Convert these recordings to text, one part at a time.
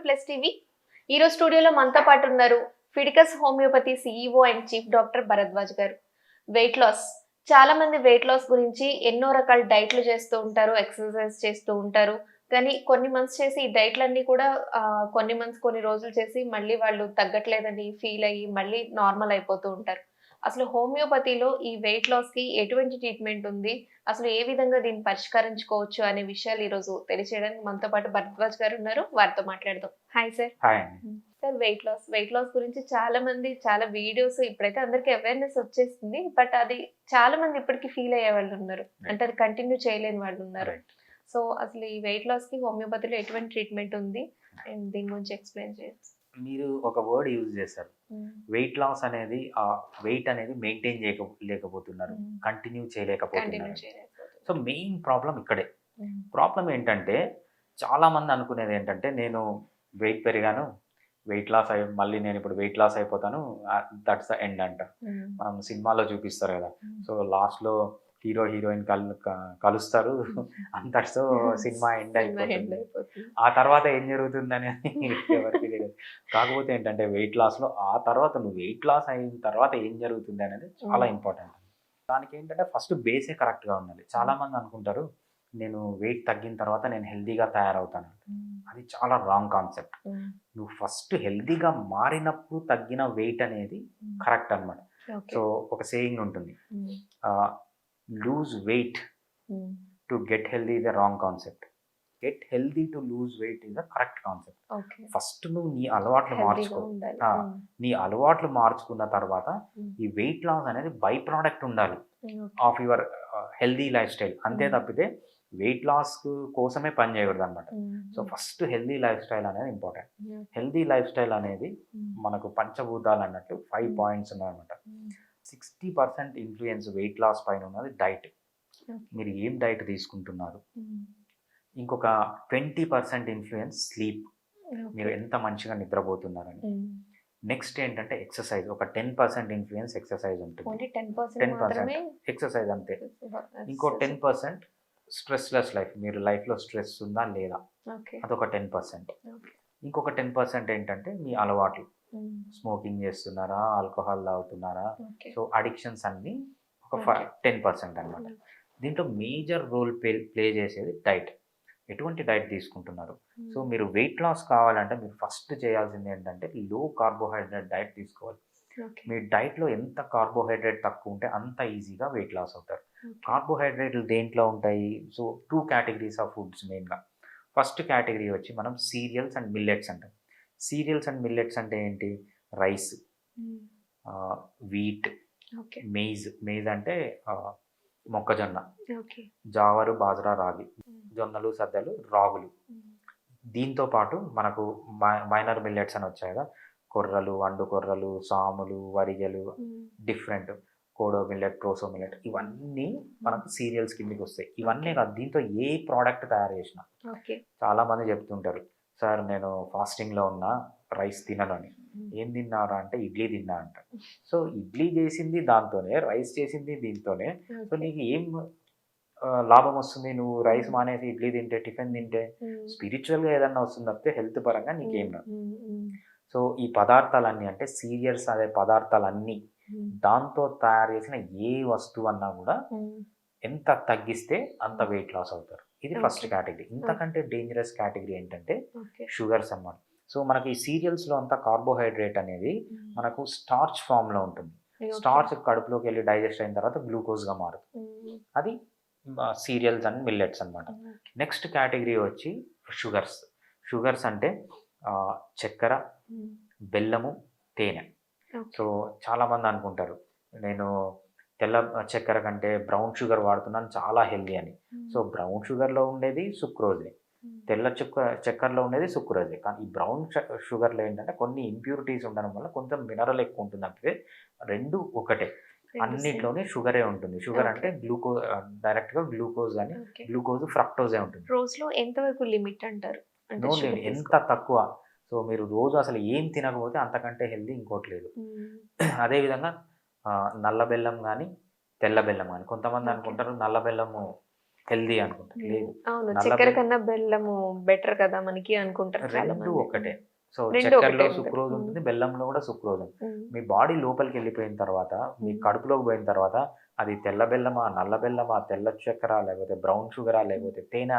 Plus TV. ఈరోజు స్టూడియోలో మనతో పాటు ఉన్నారు ఫిడికస్ homoeopathy CEO and chief doctor Bharadwaj గారు. వెయిట్ లాస్, చాలా మంది వెయిట్ లాస్ గురించి ఎన్నో రకాల డైట్లు చేస్తూ ఉంటారు, ఎక్సర్సైజ్ చేస్తూ ఉంటారు. కానీ కొన్ని మంత్స్ చేసి ఈ డైట్లన్నీ కూడా కొన్ని మంత్స్ కొన్ని రోజులు చేసి మళ్ళీ వాళ్ళు తగ్గట్లేదని ఫీల్ అయ్యి మళ్ళీ నార్మల్ అయిపోతూ ఉంటారు. అసలు హోమియోపతిలో ఈ వెయిట్ లాస్ కి ఎటువంటి ట్రీట్మెంట్ ఉంది, అసలు ఏ విధంగా దీన్ని పరిష్కరించుకోవచ్చు అనే విషయాలు ఈ రోజు తెలియజేయడానికి మనతో పాటు భరద్వాజ్ గారు ఉన్నారు. వారితో మాట్లాడదాం. Hi sir. Hi. Sir, weight loss గురించి చాలా మంది చాలా వీడియోస్ ఇప్పుడైతే అందరికి అవేర్నెస్ వచ్చేసింది. బట్ అది చాలా మంది ఇప్పటికీ ఫీల్ అయ్యే వాళ్ళు ఉన్నారు, అంటే అది కంటిన్యూ చేయలేని వాళ్ళు ఉన్నారు. సో అసలు ఈ వెయిట్ లాస్ కి హోమియోపతిలో ఎటువంటి ట్రీట్మెంట్ ఉంది అండ్ దీని గురించి ఎక్స్ప్లెయిన్ చేయండి. మీరు ఒక వర్డ్ యూజ్ చేశారు, వెయిట్ లాస్ అనేది. ఆ వెయిట్ అనేది మెయింటైన్ లేకపోతున్నారు, కంటిన్యూ చేయలేకపోతున్నారు. సో మెయిన్ ప్రాబ్లం ఇక్కడే. ప్రాబ్లం ఏంటంటే చాలా మంది అనుకునేది ఏంటంటే, నేను వెయిట్ పెరిగాను, వెయిట్ లాస్ మళ్ళీ నేను ఇప్పుడు వెయిట్ లాస్ అయిపోతాను, దట్స్ ద ఎండ్ అంట. మనం సినిమాలో చూపిస్తారు కదా, సో లాస్ట్లో హీరో హీరోయిన్ కలుస్తారు, అంతటితో సినిమా ఎండ్ అయిపోతుంది. ఆ తర్వాత ఏం జరుగుతుంది అనేది ఎవరికి తెలియదు. కాకపోతే ఏంటంటే వెయిట్ లాస్లో ఆ తర్వాత నువ్వు వెయిట్ లాస్ అయిన తర్వాత ఏం జరుగుతుంది అనేది చాలా ఇంపార్టెంట్. దానికి ఏంటంటే ఫస్ట్ బేసే కరెక్ట్గా ఉండాలి. చాలా మంది అనుకుంటారు, నేను వెయిట్ తగ్గిన తర్వాత నేను హెల్దీగా తయారవుతాను. అది చాలా రాంగ్ కాన్సెప్ట్. నువ్వు ఫస్ట్ హెల్దీగా మారినప్పుడు తగ్గిన వెయిట్ అనేది కరెక్ట్ అనమాట. సో ఒక సేయింగ్ ఉంటుంది, lose weight to get healthy is a wrong concept, get healthy to lose weight is a correct concept. First నువ్వు నీ అలవాట్లు మార్చుకో. నీ అలవాట్లు మార్చుకున్న తర్వాత ఈ వెయిట్ లాస్ అనేది బై ప్రోడక్ట్ ఉండాలి of your healthy life style. అంతే తప్పితే వెయిట్ లాస్ కోసమే పని చేయకూడదు అనమాట. So first healthy life style అనేది ఇంపార్టెంట్. హెల్దీ లైఫ్ స్టైల్ అనేది మనకు పంచభూతాలు అన్నట్టు 5 పాయింట్స్ ఉన్నాయన్నమాట. 60% ఇన్ఫ్లుయెన్స్ వెయిట్ లాస్ పైన ఉన్నది డైట్. మీరు ఏం డైట్ తీసుకుంటున్నారు. ఇంకొక 20% ఇన్ఫ్లుయెన్స్ స్లీప్, మీరు ఎంత మంచిగా నిద్రపోతున్నారని. నెక్స్ట్ ఏంటంటే ఎక్సర్సైజ్, ఒక 10% ఇన్ఫ్లుయెన్స్ ఎక్సర్సైజ్ ఉంటుంది. 10% ఎక్సర్సైజ్ అంతే. ఇంకో 10% స్ట్రెస్లెస్ లైఫ్, మీరు లైఫ్లో స్ట్రెస్ ఉందా లేదా, అదొక 10%. ఇంకొక 10% ఏంటంటే మీ అలవాట్లు, స్మోకింగ్ చేస్తున్నారా, ఆల్కహాల్ తాగుతున్నారా, సో అడిక్షన్స్ అన్నీ ఒక 10% అనమాట. దీంట్లో మేజర్ రోల్ ప్లే చేసేది డైట్. ఎటువంటి డైట్ తీసుకుంటున్నారు. సో మీరు వెయిట్ లాస్ కావాలంటే మీరు ఫస్ట్ చేయాల్సింది ఏంటంటే లో కార్బోహైడ్రేట్ డైట్ తీసుకోవాలి. మీ డైట్లో ఎంత కార్బోహైడ్రేట్ తక్కువ ఉంటే అంత ఈజీగా వెయిట్ లాస్ అవుతారు. కార్బోహైడ్రేట్లు దేంట్లో ఉంటాయి. సో 2 కేటగిరీస్ ఆఫ్ ఫుడ్స్ మెయిన్గా. ఫస్ట్ కేటగిరీ వచ్చి మనం సీరియల్స్ అండ్ మిల్లెట్స్ అంటాం. సీరియల్స్ అండ్ మిల్లెట్స్ అంటే ఏంటి, రైస్, వీట్, మేజ్ అంటే మొక్కజొన్న, జావరు, బాజ్రా, రాగి, జొన్నలు, సద్దలు, రాగులు. దీంతో పాటు మనకు మైనర్ మిల్లెట్స్ అని వచ్చాయి కదా, కొర్రలు, అండు కొర్రలు, సాములు, వరిగలు, different kodo millet, proso millet, ఇవన్నీ మనకు సీరియల్స్ కిందకి వస్తాయి. ఇవన్నీ కాదు, దీంతో ఏ ప్రోడక్ట్ తయారు చేసినా. చాలా మంది చెప్తుంటారు, సార్ నేను ఫాస్టింగ్లో ఉన్నా, రైస్ తినను అని. ఏం తిన్నారా అంటే ఇడ్లీ తిన్నా అంట. సో ఇడ్లీ చేసింది దాంతోనే, రైస్ చేసింది దీంతోనే. సో నీకు ఏం లాభం వస్తుంది నువ్వు రైస్ మానేసి ఇడ్లీ తింటే, టిఫిన్ తింటే? స్పిరిచువల్గా ఏదన్నా వస్తుంది తప్పితే హెల్త్ పరంగా నీకేం రాదు. సో ఈ పదార్థాలన్నీ అంటే సీరియల్స్ అనే పదార్థాలన్నీ, దాంతో తయారు చేసిన ఏ వస్తువు అన్నా కూడా ఎంత తగ్గిస్తే అంత వెయిట్ లాస్ అవుతారు. ఇది ఫస్ట్ కేటగిరీ. ఇంతకంటే డేంజరస్ కేటగిరీ ఏంటంటే షుగర్స్ అన్నమాట. సో మనకి ఈ సీరియల్స్లో అంతా కార్బోహైడ్రేట్ అనేది మనకు స్టార్చ్ ఫామ్లో ఉంటుంది. స్టార్చ్ కడుపులోకి వెళ్ళి డైజెస్ట్ అయిన తర్వాత గ్లూకోజ్గా మారుతుంది. అది సీరియల్స్ అండ్ మిల్లెట్స్ అన్నమాట. నెక్స్ట్ కేటగిరీ వచ్చి షుగర్స్. షుగర్స్ అంటే చక్కెర, బెల్లము, తేనె. సో చాలామంది అనుకుంటారు, నేను తెల్ల చక్కెర కంటే బ్రౌన్ షుగర్ వాడుతున్నాను, చాలా హెల్దీ అని. సో బ్రౌన్ షుగర్లో ఉండేది సుక్రోజే, తెల్ల చక్కెరలో ఉండేది సుక్రోజే. కానీ ఈ బ్రౌన్ షుగర్లో ఏంటంటే కొన్ని ఇంప్యూరిటీస్ ఉండడం వల్ల కొంచెం మినరల్ ఎక్కువ ఉంటుంది. అంటే రెండు ఒకటే, అన్నిట్లోనే షుగరే ఉంటుంది. షుగర్ అంటే గ్లూకోజ్, డైరెక్ట్గా గ్లూకోజ్ అని, గ్లూకోజ్ ఫ్రక్టోజే ఉంటుంది. రోజులో ఎంతవరకు లిమిట్ అంటారు? ఎంత తక్కువ. సో మీరు రోజు అసలు ఏం తినకపోతే అంతకంటే హెల్దీ ఇంకోటి లేదు. అదేవిధంగా నల్ల బెల్లం కానీ తెల్ల బెల్లం కానీ, కొంతమంది అనుకుంటారు నల్ల బెల్లము హెల్దీ అనుకుంటారు. లేదు, అవును, నల్ల చక్కెర బెల్లం కన్నా బెల్లము బెటర్ కదా మనకి అనుకుంటారు చాలా రెండు మంది. ఒకటే. సో రెండు చక్కెరలో ఒకటే సుక్రోజ్ ఉంటుంది. ఉంటుంది, బెల్లంలో కూడా సుక్రోజ్ ఉంటుంది. ఉమ్. మీ బాడీ లోపలికి వెళ్ళిపోయిన తర్వాత, మీ ఉమ్. కడుపులోకి పోయిన తర్వాత అది తెల్ల బెల్లమా, నల్ల బెల్లమా, తెల్ల చక్కెర, లేకపోతే బ్రౌన్ షుగరా, లేకపోతే తేనె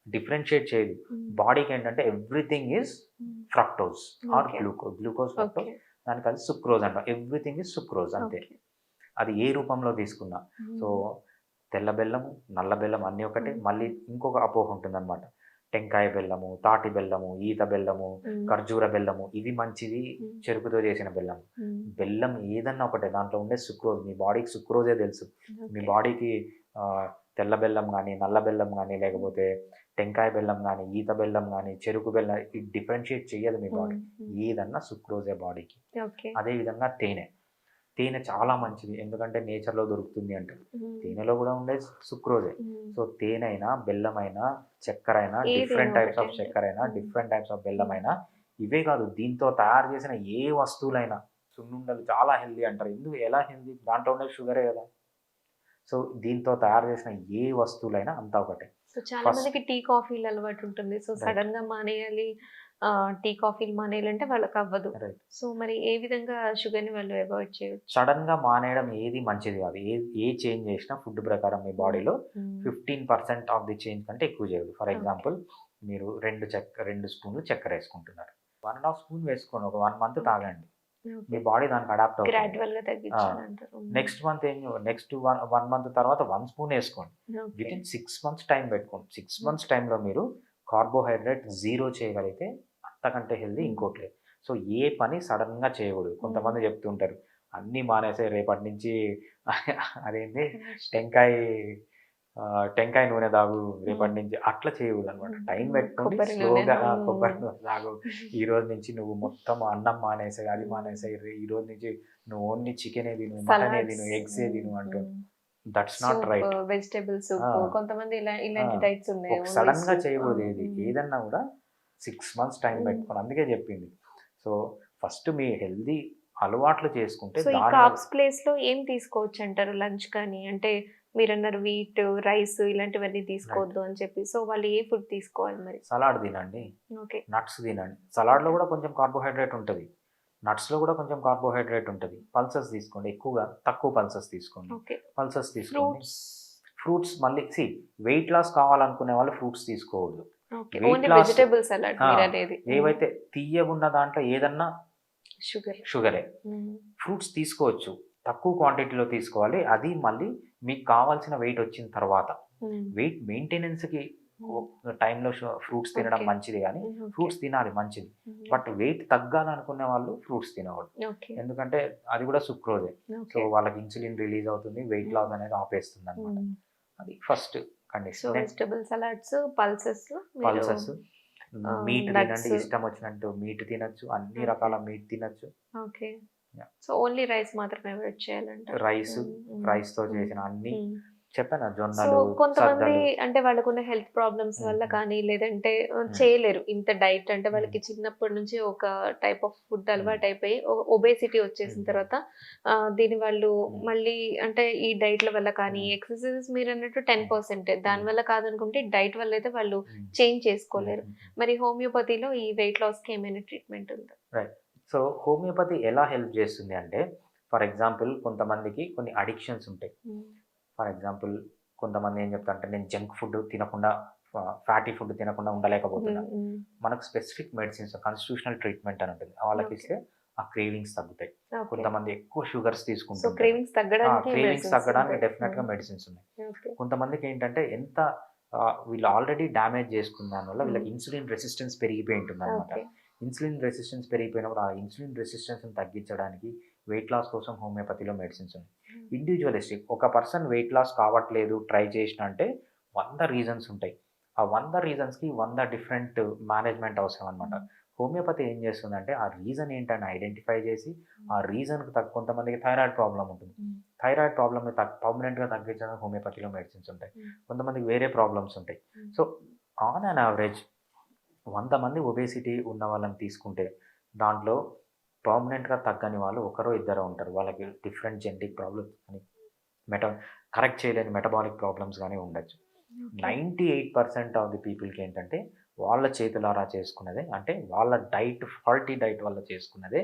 డిఫరెన్షియేట్ చేయదు. ఉమ్. బాడీకి ఏంటంటే everything is um. Fructose or okay. Glucose fructose, okay. దానికి అది సుక్రోజ్ అంటాం. ఎవ్రీథింగ్ ఈజ్ సుక్రోజ్ అంతే. ఓకే. అది ఏ రూపంలో తీసుకున్నా. So um. తెల్ల బెల్లము, నల్ల బెల్లం అన్నీ ఒకటే. ఉమ్. మళ్ళీ ఇంకొక అపోహ ఉంటుందన్నమాట. టెంకాయ బెల్లము, తాటి బెల్లము, ఈత బెల్లము, ఉమ్. ఖర్జూర బెల్లము ఇది మంచిది, ఉమ్. చెరుకుతో చేసిన బెల్లం. ఉమ్. బెల్లం ఏదన్నా ఒకటే, దాంట్లో ఉండే సుక్రోజ్, మీ బాడీకి సుక్రోజే తెలుసు. మీ ఓకే. బాడీకి తెల్ల బెల్లం కానీ, నల్ల బెల్లం కానీ, లేకపోతే టెంకాయ బెల్లం కానీ, ఈత బెల్లం కానీ, చెరుకు బెల్లం ఇది డిఫరెన్షియేట్ చేయదు మీ బాడీ. ఉమ్. ఏదన్నా సుక్రోజే బాడీకి. ఓకే. అదేవిధంగా తేనె. తేనె చాలా మంచిది, ఎందుకంటే నేచర్లో దొరుకుతుంది అంటారు. ఉమ్. తేనెలో కూడా ఉండే సుక్రోజే. ఉమ్. సో తేనె అయినా, బెల్లం అయినా, చక్కెర అయినా, ఏదైనా డిఫరెంట్ టైప్స్ ఆఫ్ ఒకటే. చక్కెర అయినా, ఉమ్. డిఫరెంట్ టైప్స్ ఆఫ్ బెల్లం అయినా, ఇవే కాదు దీంతో తయారు చేసిన ఏ వస్తువులైనా, సున్నుండలు చాలా హెల్దీ అంటారు. ఎందుకు, ఎలా హెల్దీ, దాంట్లో ఉండే షుగరే కదా. సో దీంతో తయారు చేసిన ఏ వస్తువులైనా అంతా ఒకటే. సో చాలా ఫస్ట్ మందికి టీ కాఫీలు అలవాటు ఉంటుంది. సో రైట్ సడన్ గా మానేయాలి, టీ కాఫీలు మానేయాలంటే వాళ్ళకి అవ్వదు. రైట్. సో మరి ఏ విధంగా షుగర్ ని వాళ్ళు అవాయిడ్ చేయొచ్చు? సడన్ గా మానేయడం ఏది మంచిది కాదు. ఏ చేంజ్ చేసినా ఫుడ్ ప్రకారం మీ బాడీలో ఉమ్. 15% ఆఫ్ ది చేంజ్ కంటే ఎక్కువ చేయదు. For okay. ఎగ్జాంపుల్, మీరు 2 స్పూన్లు చక్కెర వేసుకుంటున్నారు, 1.5 స్పూన్ వేసుకోండి, ఒక 1 మంత్ తాగండి, మీ ఓకే. బాడీ దానికి అడాప్ట్ అవుతుంది. గ్రాడ్యువల్ గా తగ్గించాలంటారు. నెక్స్ట్ మంత్ నెక్స్ట్ 1 మంత్ తర్వాత 1 స్పూన్ వేసుకోండి. Okay. With in 6 months time పెట్టుకోండి. 6 మంత్స్ టైంలో మీరు కార్బోహైడ్రేట్ జీరో చేయగలిగితే అంతకంటే హెల్దీ ఇంకోటి లేదు. సో ఏ పని సడన్ గా చేయకూడదు. కొంతమంది చెప్తుంటారు అన్నీ మానేసే రేపటి నుంచి అదేంటి టెంకాయ నూనె తాగు రేపటి నుంచి, అట్లా చేయకూడదు అనమాట. టైం పెట్టుకోండి, కొబ్బరి నూనె. స్లోగా కొబ్బరి నూనె తాగు. ఈ రోజు నుంచి నువ్వు మొత్తం అన్నం మానేసాయి, అది మానేసాయి, ఈ రోజు నుంచి నువ్వు ఓన్లీ చికెన్ ఏ తిను, మటన్ ఏ తిను, ఎగ్స్ ఏ తిను అంటుంది. That's not right. Vegetable soup, ఆ. కొంతమంది ఇలాంటి డైట్స్ ఉన్నాయి. ఒక Only సడన్ గా soup. చేయకూడదు ఏది, ఉమ్. ఏదన్నా కూడా 6 మంత్స్ టైం పెట్టుకోండి. అందుకే చెప్పింది. సో ఫస్ట్ మీ హెల్దీ అలవాట్లు చేసుకుంటే సో ఈ దాని కార్బ్స్ ప్లేస్ లో ఏం తీసుకోవచ్చు అంటారు లంచ్ కానీ? అంటే మీరు అన్నారు వీట్, రైస్ ఇలాంటివన్నీ తీసుకోవద్దు అని చెప్పి. సో వాళ్ళు ఏ ఫుడ్ తీసుకోవాలి మరి? సలాడ్ తినండి, ఓకే. నట్స్ తినండి. సలాడ్లో కూడా కొంచెం కార్బోహైడ్రేట్ ఉంటుంది, నట్స్లో కూడా కొంచెం కార్బోహైడ్రేట్ ఉంటుంది. పల్సెస్ తీసుకోండి, ఎక్కువగా తక్కువ పల్సెస్ తీసుకోండి. ఓకే. పల్సెస్ తీసుకోండి. ఫ్రూట్స్. ఫ్రూట్స్ మళ్ళీ వెయిట్ లాస్ కావాలనుకునే వాళ్ళు ఫ్రూట్స్ తీసుకోవద్దు. Okay. Weight only loss. Vegetable salad మీరు అనేది. ఏవైతే తీయగున్న దాంట్లో ఏదన్నా షుగర్. షుగరే. ఫ్రూట్స్ తీసుకోవచ్చు, తక్కువ క్వాంటిటీలో తీసుకోవాలి. అది మళ్ళీ మీకు కావాల్సిన వెయిట్ వచ్చిన తర్వాత. వెయిట్ మెయింటెనెన్స్కి టైంలో ఫ్రూట్స్ తినడం Okay. మంచిది, కానీ ఫ్రూట్స్ తినాలి మంచిది. బట్ వెయిట్ తగ్గాలనుకునే వాళ్ళు ఫ్రూట్స్ తినకూడదు, ఓకే. ఎందుకంటే అది కూడా సుక్రోజే. So okay. వాళ్ళకి ఇన్సులిన్ రిలీజ్ అవుతుంది, వెయిట్ లాస్ అనేది ఆపేస్తుంది అనమాట. అది first so condition. Vegetable salads, pulses, pulses, meat nuts. తినండి, ఇష్టం వచ్చినట్టు మీట్ తినచ్చు, అన్ని Okay. రకాల మీట్ తినచ్చు. Okay. Yeah. So only rice మాత్రమే అవాయిడ్ చేయాలంట. రైస్ తో చేసిన అన్ని చెప్పాను, సో జొన్నలు, కొంతమంది సద్దలు. అంటే వాళ్ళకున్న హెల్త్ ప్రాబ్లమ్స్ వల్ల మ్మ్. కానీ లేదంటే చేయలేరు ఇంత డైట్. అంటే వాళ్ళకి మ్మ్. చిన్నప్పటి నుంచి ఒక టైప్ ఆఫ్ ఫుడ్ అలవాటు మ్మ్. అయిపోయి ఒబేసిటీ వచ్చేసిన మ్మ్. తర్వాత దీని వాళ్ళు మ్మ్. మళ్ళీ అంటే ఈ డైట్ల వల్ల కానీ మ్మ్. ఎక్సర్సైజెస్ మీరు అన్నట్టు 10% దాని వల్ల కాదనుకుంటే డైట్ వల్ల అయితే వాళ్ళు మ్మ్. చేంజ్ చేసుకోలేరు. మ్మ్. మరి హోమియోపతిలో ఈ వెయిట్ లాస్ కి ఏమైనా ట్రీట్మెంట్ ఉందా? రైట్. సో హోమియోపతి ఎలా హెల్ప్ చేస్తుంది అంటే, ఫర్ ఎగ్జాంపుల్ కొంతమందికి కొన్ని అడిక్షన్స్ ఉంటాయి. ఫర్ ఎగ్జాంపుల్ కొంతమంది ఏం చెప్తారంటే, నేను జంక్ ఫుడ్ తినకుండా, ఫ్యాటీ ఫుడ్ తినకుండా ఉండలేకపోతున్నా. మనకు స్పెసిఫిక్ మెడిసిన్స్, కాన్స్టిట్యూషనల్ ట్రీట్మెంట్ అని ఉంటుంది, వాళ్ళకి Okay. ఇస్తే ఆ క్రేవింగ్స్ తగ్గుతాయి. ఓకే. కొంతమంది ఎక్కువ షుగర్స్ సో తీసుకుంటారు, క్రేవింగ్స్ తగ్గడానికి క్రేవింగ్స్ medicines తగ్గడానికి ఉంటాయి. డెఫినెట్ గా మెడిసిన్స్ ఉన్నాయి. ఓకే. కొంతమందికి ఏంటంటే వీళ్ళు ఆల్రెడీ డ్యామేజ్ చేసుకున్న దాని వల్ల వీళ్ళకి మ్మ్. ఇన్సులిన్ రెసిస్టెన్స్ పెరిగిపోయి ఉంటుంది అనమాట. ఓకే. ఇన్సులిన్ రెసిస్టెన్స్ పెరిగిపోయినప్పుడు ఆ ఇన్సులిన్ రెసిస్టెన్స్ తగ్గించడానికి వెయిట్ లాస్ కోసం హోమియోపతిలో మెడిసిన్స్ ఉన్నాయి. ఇండివిజువలిస్టిక్, ఒక పర్సన్ వెయిట్ లాస్ కావట్లేదు ట్రై చేసిన అంటే 100 రీజన్స్ ఉంటాయి. ఆ 100 రీజన్స్కి 100 డిఫరెంట్ మేనేజ్మెంట్ అవసరం అనమాట. హోమియోపతి ఏం చేస్తుందంటే ఆ రీజన్ ఏంటని ఐడెంటిఫై చేసి ఆ రీజన్కి కొంతమందికి థైరాయిడ్ ప్రాబ్లం ఉంటుంది, థైరాయిడ్ ప్రాబ్లమ్ని పర్మనెంట్గా తగ్గించడానికి హోమియోపతిలో మెడిసిన్స్ ఉంటాయి. కొంతమందికి వేరే ప్రాబ్లమ్స్ ఉంటాయి. సో ఆన్ అన్ యావరేజ్ 100 మంది ఒబేసిటీ ఉన్న వాళ్ళని తీసుకుంటే దాంట్లో పర్మనెంట్గా తగ్గని వాళ్ళు ఒకరో ఇద్దరు ఉంటారు. వాళ్ళకి డిఫరెంట్ జెనెటిక్ ప్రాబ్లమ్స్ కానీ కరెక్ట్ చేయలేని మెటబాలిక్ ప్రాబ్లమ్స్ కానీ ఉండొచ్చు. 98% ఆఫ్ ది పీపుల్కి ఏంటంటే వాళ్ళ చేతులారా చేసుకున్నదే, అంటే వాళ్ళ డైట్ ఫాల్టీ డైట్ వల్ల చేసుకున్నదే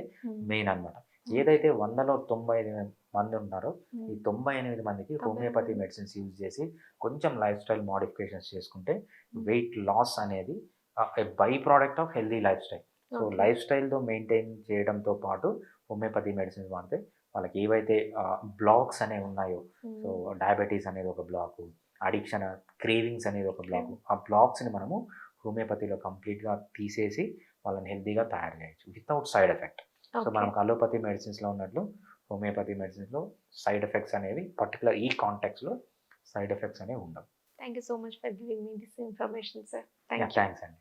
మెయిన్ అనమాట. ఏదైతే 100లో 95 మంది ఉన్నారో ఈ 98 మందికి హోమియోపతి మెడిసిన్స్ యూజ్ చేసి కొంచెం లైఫ్ స్టైల్ మోడిఫికేషన్స్ చేసుకుంటే వెయిట్ లాస్ అనేది byproduct of healthy lifestyle. So లైఫ్ స్టైల్తో మెయింటైన్ చేయడంతో పాటు హోమియోపతి మెడిసిన్స్ వాడితే వాళ్ళకి ఏవైతే బ్లాక్స్ అనేవి ఉన్నాయో, సో డయాబెటీస్ అనేది ఒక బ్లాకు, అడిక్షన్ క్రేవింగ్స్ అనేది ఒక బ్లాక్, ఆ బ్లాక్స్ని మనము హోమియోపతిలో కంప్లీట్గా తీసేసి వాళ్ళని హెల్తీగా తయారు చేయొచ్చు వితౌట్ సైడ్ ఎఫెక్ట్. సో మనకు అలోపతి మెడిసిన్స్లో ఉన్నట్లు హోమియోపతి మెడిసిన్స్లో సైడ్ ఎఫెక్ట్స్ అనేవి పర్టికులర్ ఈ కాంటెక్స్లో సైడ్ ఎఫెక్ట్స్ అనేవి ఉండవు. Thank you so much for giving me this information sir. Thank you. Thanks అండి.